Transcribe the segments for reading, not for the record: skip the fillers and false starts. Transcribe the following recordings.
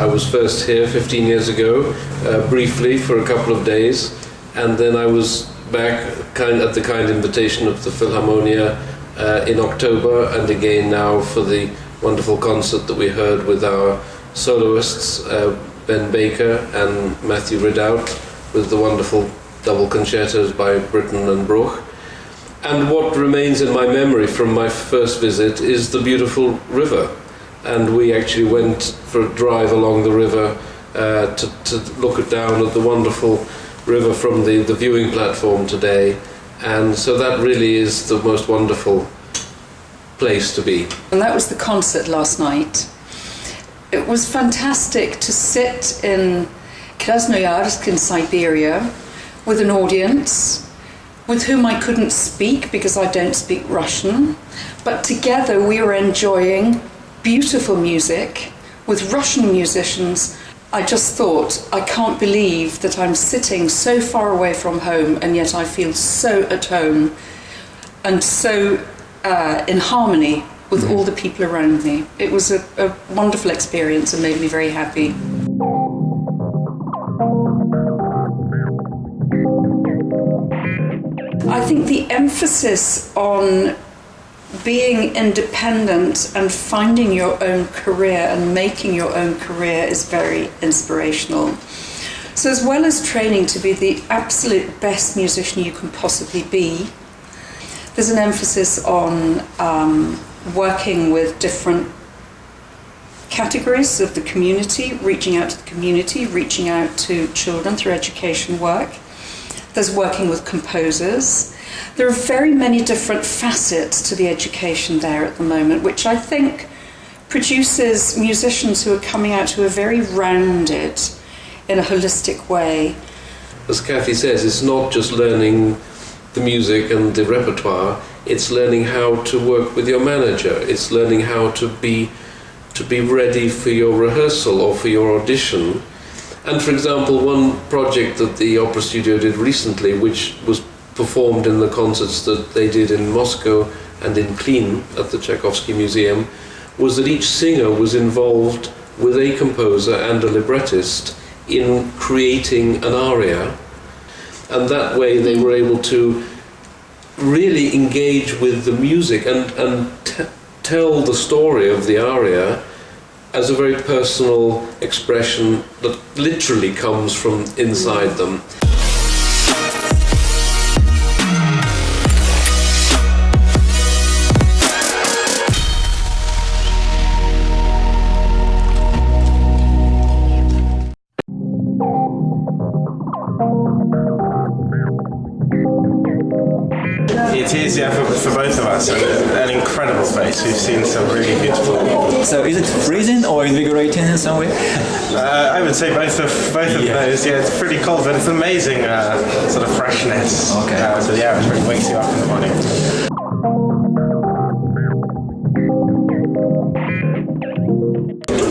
I was first here 15 years ago, briefly for a couple of days, and then I was back at the kind invitation of the Philharmonia in October, and again now for the wonderful concert that we heard with our soloists, Ben Baker and Matthew Ridout, with the wonderful double concertos by Britten and Bruch. And what remains in my memory from my first visit is the beautiful river. And we actually went for a drive along the river to look down at the wonderful river from the viewing platform today. And so that really is the most wonderful place to be. And that was the concert last night. It was fantastic to sit in Krasnoyarsk in Siberia with an audience with whom I couldn't speak because I don't speak Russian, but together we were enjoying beautiful music with Russian musicians. I just thought, I can't believe that I'm sitting so far away from home and yet I feel so at home and so in harmony with all the people around me. It was a wonderful experience and made me very happy. I think the emphasis on being independent and finding your own career and making your own career is very inspirational. So as well as training to be the absolute best musician you can possibly be, there's an emphasis on working with different categories of the community, reaching out to the community, reaching out to children through education work. There's working with composers. There are very many different facets to the education there at the moment, which I think produces musicians who are coming out who are very rounded in a holistic way. As Kathy says, it's not just learning the music and the repertoire, it's learning how to work with your manager, it's learning how to be ready for your rehearsal or for your audition. And for example, one project that the Opera Studio did recently, which was performed in the concerts that they did in Moscow and in Klin at the Tchaikovsky Museum, was that each singer was involved with a composer and a librettist in creating an aria. And that way they were able to really engage with the music and tell the story of the aria as a very personal expression that literally comes from inside them. It is, yeah, for both of us, an incredible place. We've seen some really beautiful people. So is it freezing or invigorating in some way? I would say both of those. Yeah, it's pretty cold, but it's amazing sort of freshness. Okay. So yeah, it really wakes you up in the morning.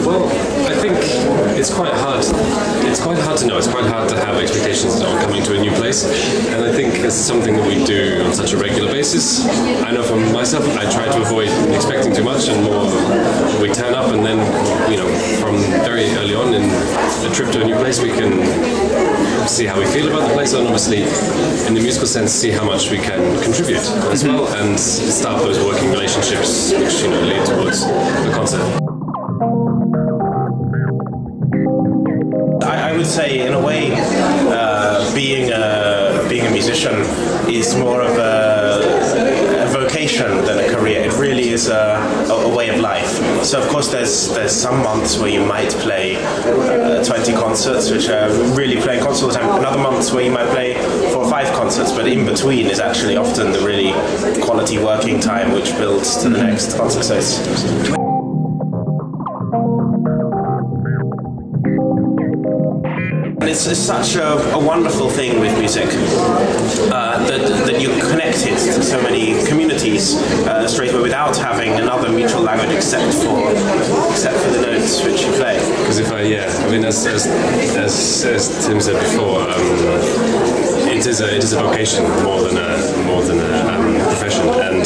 Well, I think it's quite hard. It's quite hard to know. It's quite hard to have expectations on coming to a new place, and I think it's something that we do on such a regular basis. I know for myself, I try to avoid expecting too much, and more we turn up, and then from very early on in a trip to a new place, we can see how we feel about the place, and obviously, in the musical sense, see how much we can contribute as well, and start those working relationships which lead towards the concert. I would say, in a way, being a musician is more of a vocation than a career. It really is a way of life. So of course there's some months where you might play 20 concerts, which are really playing concerts all the time. Another months where you might play 4 or 5 concerts, but in between is actually often the really quality working time which builds to the next concert. So it's And it's such a wonderful thing with music that you're connected to so many communities straight away without having another mutual language except for the notes which you play. Because as Tim said before, it is a vocation more than a profession, and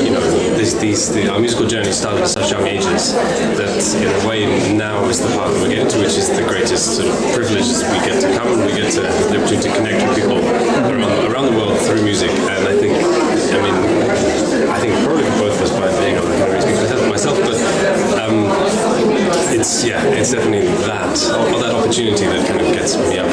you know, our musical journey started at such young ages that in a way now is the part that we're getting to, which is the greatest sort of privilege. We get to come and we get to have the opportunity to connect with people around the world through music, and I think probably for both of us, by being able to kind of speak for myself, but it's definitely that opportunity that kind of gets me up.